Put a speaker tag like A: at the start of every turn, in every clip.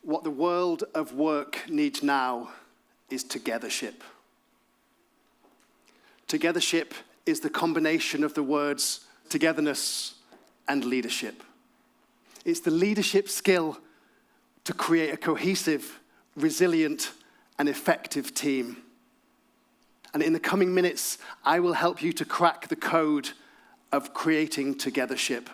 A: What the world of work needs now is Togethership. Togethership is the combination of the words togetherness and leadership. It's the leadership skill to create a cohesive, resilient, and effective team. And in the coming minutes, I will help you to crack the code of creating Togethership.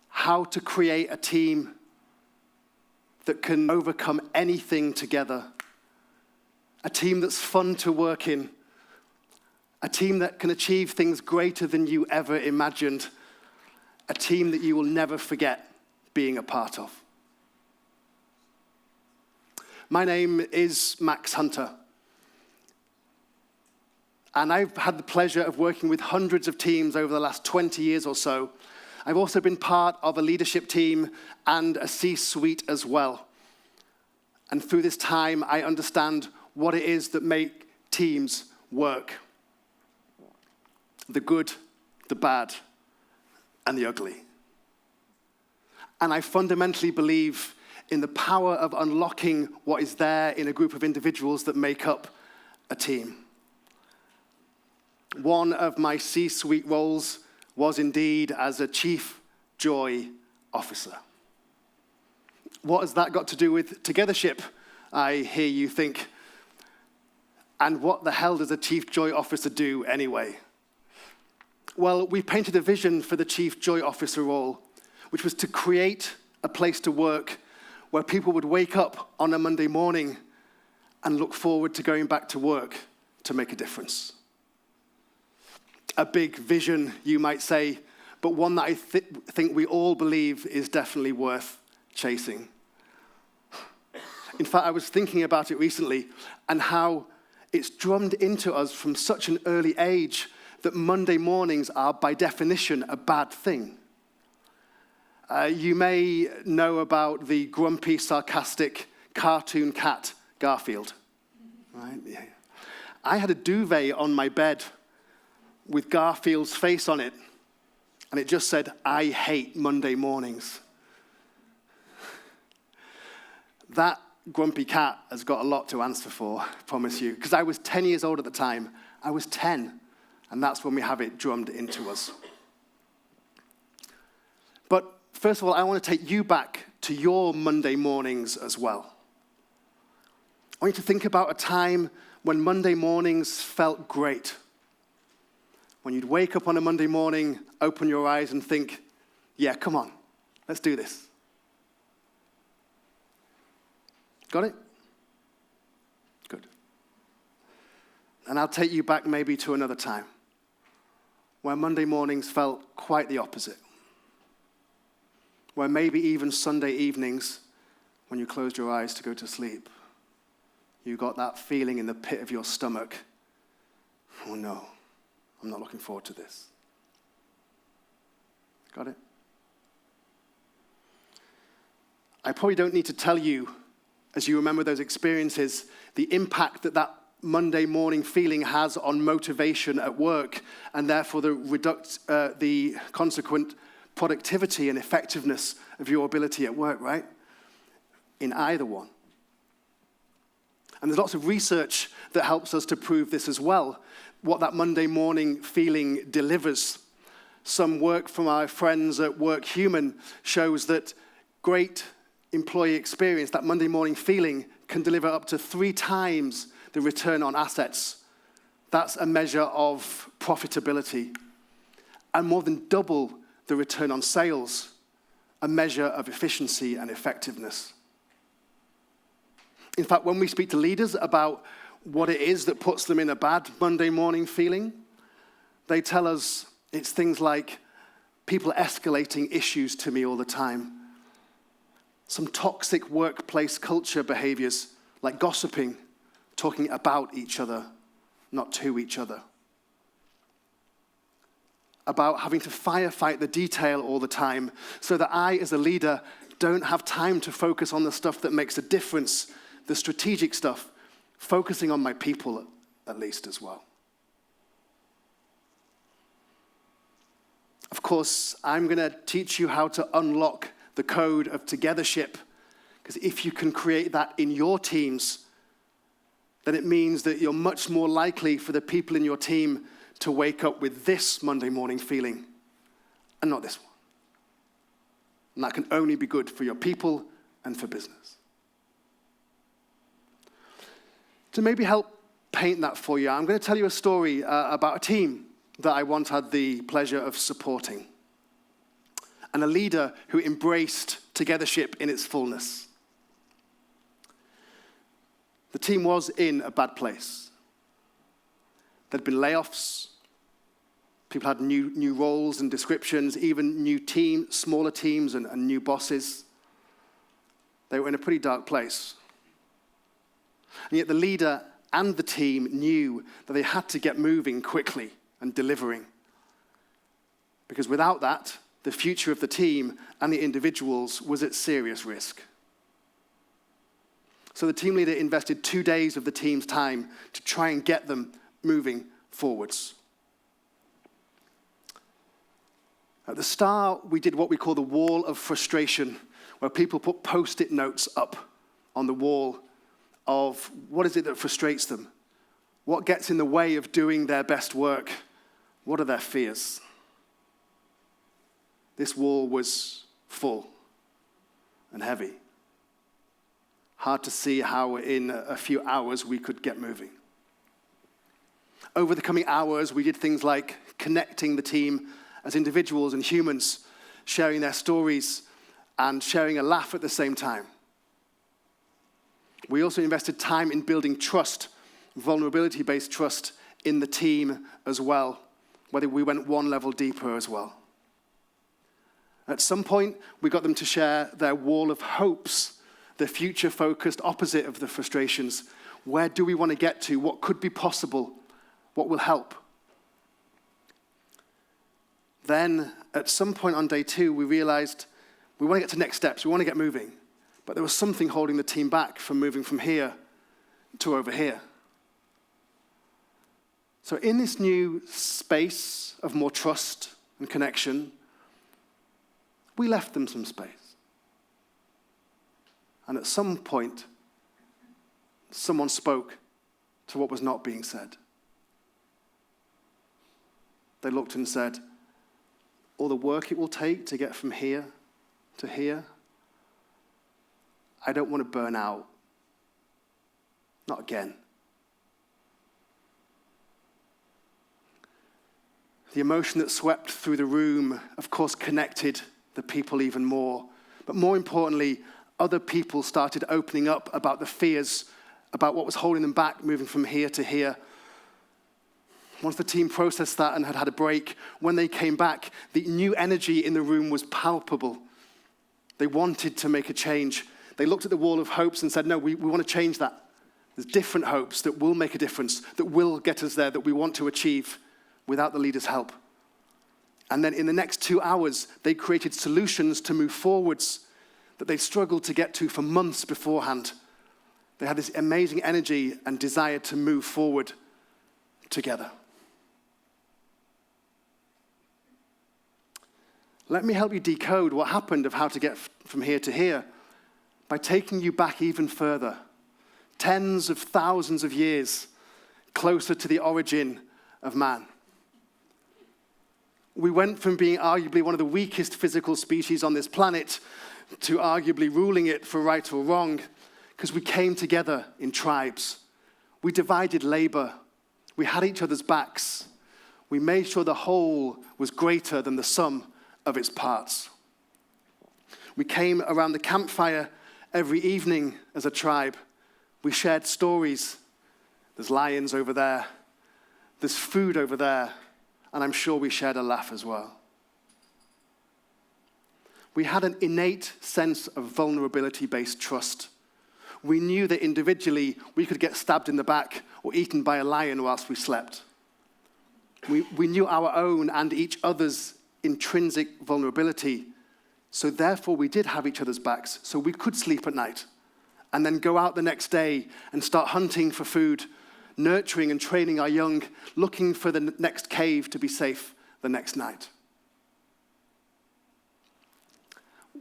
A: How to create a team that can overcome anything together. A team that's fun to work in. A team that can achieve things greater than you ever imagined. A team that you will never forget being a part of. My name is Max Hunter. And I've had the pleasure of working with hundreds of teams over the last 20 years or so. I've also been part of a leadership team and a C-suite as well. And through this time, I understand what it is that make teams work. The good, the bad, and the ugly. And I fundamentally believe in the power of unlocking what is there in a group of individuals that make up a team. One of my C-suite roles was indeed as a Chief Joy Officer. What has that got to do with Togethership, I hear you think? And what the hell does a Chief Joy Officer do anyway? Well, we painted a vision for the Chief Joy Officer role, which was to create a place to work where people would wake up on a Monday morning and look forward to going back to work to make a difference. A big vision, you might say, but one that I think we all believe is definitely worth chasing. In fact, I was thinking about it recently and how it's drummed into us from such an early age that Monday mornings are, by definition, a bad thing. You may know about the grumpy, sarcastic cartoon cat, Garfield. Right? Yeah. I had a duvet on my bed with Garfield's face on it, and it just said, "I hate Monday mornings." That grumpy cat has got a lot to answer for, I promise you, because I was 10 years old at the time. I was 10, and that's when we have it drummed into us. But first of all, I want to take you back to your Monday mornings as well. I want you to think about a time when Monday mornings felt great. When you'd wake up on a Monday morning, open your eyes and think, yeah, come on, let's do this. Got it? Good. And I'll take you back maybe to another time where Monday mornings felt quite the opposite. Where maybe even Sunday evenings, when you closed your eyes to go to sleep, you got that feeling in the pit of your stomach, oh no, I'm not looking forward to this. Got it? I probably don't need to tell you, as you remember those experiences, the impact that that Monday morning feeling has on motivation at work, and therefore the consequent productivity and effectiveness of your ability at work, right? In either one. And there's lots of research that helps us to prove this as well, what that Monday morning feeling delivers. Some work from our friends at WorkHuman shows that great employee experience, that Monday morning feeling, can deliver up to 3 times the return on assets. That's a measure of profitability. And more than double the return on sales, a measure of efficiency and effectiveness. In fact, when we speak to leaders about what it is that puts them in a bad Monday morning feeling, they tell us it's things like people escalating issues to me all the time, some toxic workplace culture behaviors like gossiping, talking about each other, not to each other, about having to firefight the detail all the time so that I, as a leader, don't have time to focus on the stuff that makes a difference, the strategic stuff, focusing on my people at least as well. Of course, I'm going to teach you how to unlock the code of Togethership, because if you can create that in your teams, then it means that you're much more likely for the people in your team to wake up with this Monday morning feeling and not this one. And that can only be good for your people and for business. To maybe help paint that for you, I'm going to tell you a story about a team that I once had the pleasure of supporting, and a leader who embraced Togethership in its fullness. The team was in a bad place. There'd been layoffs. People had new roles and descriptions, even new teams, smaller teams and new bosses. They were in a pretty dark place. And yet the leader and the team knew that they had to get moving quickly and delivering. Because without that, the future of the team and the individuals was at serious risk. So the team leader invested 2 days of the team's time to try and get them moving forwards. At the start, we did what we call the wall of frustration, where people put post-it notes up on the wall of what is it that frustrates them? What gets in the way of doing their best work? What are their fears? This wall was full and heavy. Hard to see how in a few hours we could get moving. Over the coming hours, we did things like connecting the team as individuals and humans, sharing their stories and sharing a laugh at the same time. We also invested time in building trust, vulnerability-based trust in the team as well, whether we went one level deeper as well. At some point, we got them to share their wall of hopes, the future-focused opposite of the frustrations. Where do we want to get to? What could be possible? What will help? Then, at some point on day 2, we realized we want to get to next steps. We want to get moving. But there was something holding the team back from moving from here to over here. So in this new space of more trust and connection, we left them some space. And at some point, someone spoke to what was not being said. They looked and said, all the work it will take to get from here to here, I don't want to burn out. Not again. The emotion that swept through the room, of course, connected the people even more. But more importantly, other people started opening up about the fears, about what was holding them back, moving from here to here. Once the team processed that and had had a break, when they came back, the new energy in the room was palpable. They wanted to make a change. They looked at the wall of hopes and said, no, we want to change that. There's different hopes that will make a difference, that will get us there, that we want to achieve without the leader's help. And then in the next 2 hours, they created solutions to move forwards that they struggled to get to for months beforehand. They had this amazing energy and desire to move forward together. Let me help you decode what happened of how to get from here to here by taking you back even further, tens of thousands of years closer to the origin of man. We went from being arguably one of the weakest physical species on this planet to arguably ruling it for right or wrong because we came together in tribes. We divided labor. We had each other's backs. We made sure the whole was greater than the sum of its parts. We came around the campfire every evening as a tribe. We shared stories. There's lions over there. There's food over there. And I'm sure we shared a laugh as well. We had an innate sense of vulnerability-based trust. We knew that individually we could get stabbed in the back or eaten by a lion whilst we slept. We knew our own and each other's intrinsic vulnerability, so therefore we did have each other's backs, so we could sleep at night and then go out the next day and start hunting for food, nurturing and training our young, looking for the next cave to be safe the next night.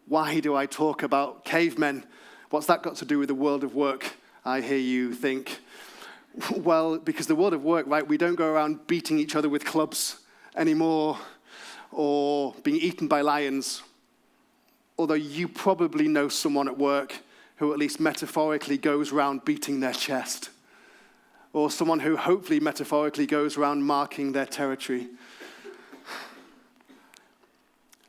A: why do I talk about cavemen? What's that got to do with the world of work, I hear you think? Well, because the world of work, right, we don't go around beating each other with clubs anymore or being eaten by lions. Although you probably know someone at work who at least metaphorically goes around beating their chest. Or someone who hopefully metaphorically goes around marking their territory.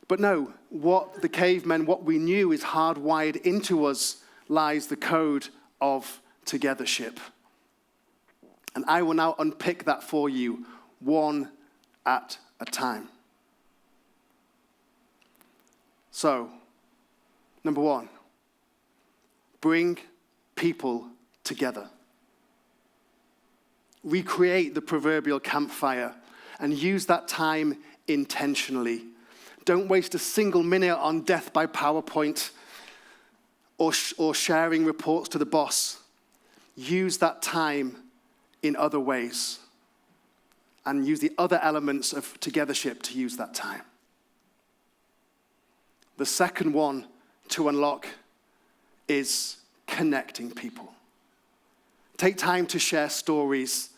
A: But no, what the cavemen, what we knew is hardwired into us lies the code of Togethership. And I will now unpick that for you, one at a time. So, number one, bring people together. Recreate the proverbial campfire and use that time intentionally. Don't waste a single minute on death by PowerPoint or sharing reports to the boss. Use that time in other ways and use the other elements of Togethership to use that time. The second one to unlock is connecting people. Take time to share stories.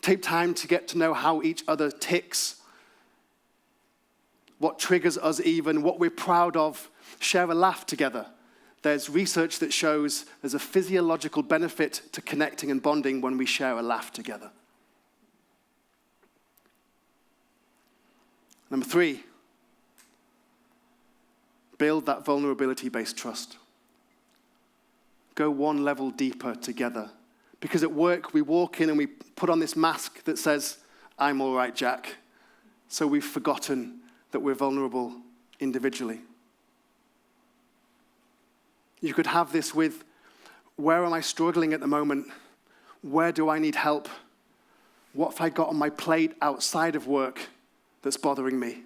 A: Take time to get to know how each other ticks, what triggers us even, what we're proud of. Share a laugh together. There's research that shows there's a physiological benefit to connecting and bonding when we share a laugh together. Number three, build that vulnerability-based trust. Go one level deeper together. Because at work, we walk in and we put on this mask that says, I'm all right, Jack. So we've forgotten that we're vulnerable individually. You could have this with, where am I struggling at the moment? Where do I need help? What have I got on my plate outside of work that's bothering me?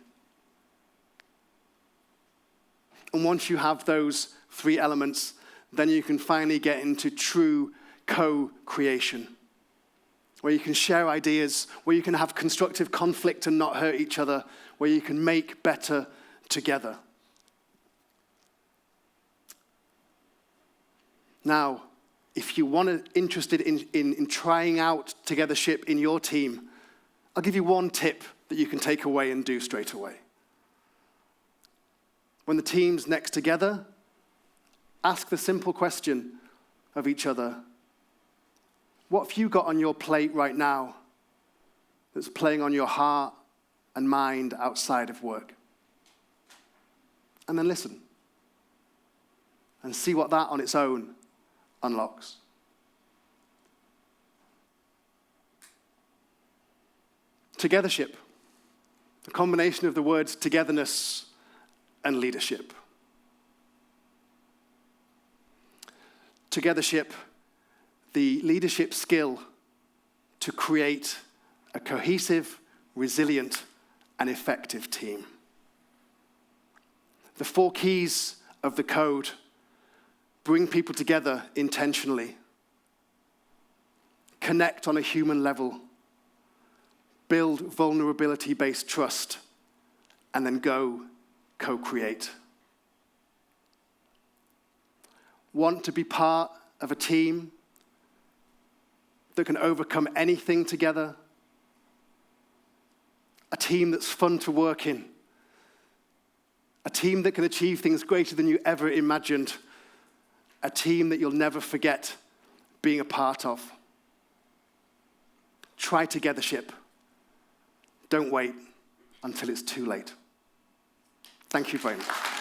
A: And once you have those three elements, then you can finally get into true co-creation, where you can share ideas, where you can have constructive conflict and not hurt each other, where you can make better together. Now, if you want to interested in trying out Togethership in your team, I'll give you one tip that you can take away and do straight away. When the team's next together, ask the simple question of each other, what have you got on your plate right now that's playing on your heart and mind outside of work? And then listen and see what that on its own unlocks. Togethership, a combination of the words togetherness and leadership. Togethership, the leadership skill to create a cohesive, resilient, and effective team. The 4 keys of the code: bring people together intentionally, connect on a human level, build vulnerability-based trust, and then go co-create. Want to be part of a team that can overcome anything together? A team that's fun to work in? A team that can achieve things greater than you ever imagined? A team that you'll never forget being a part of? Try Togethership. Don't wait until it's too late. Thank you very much.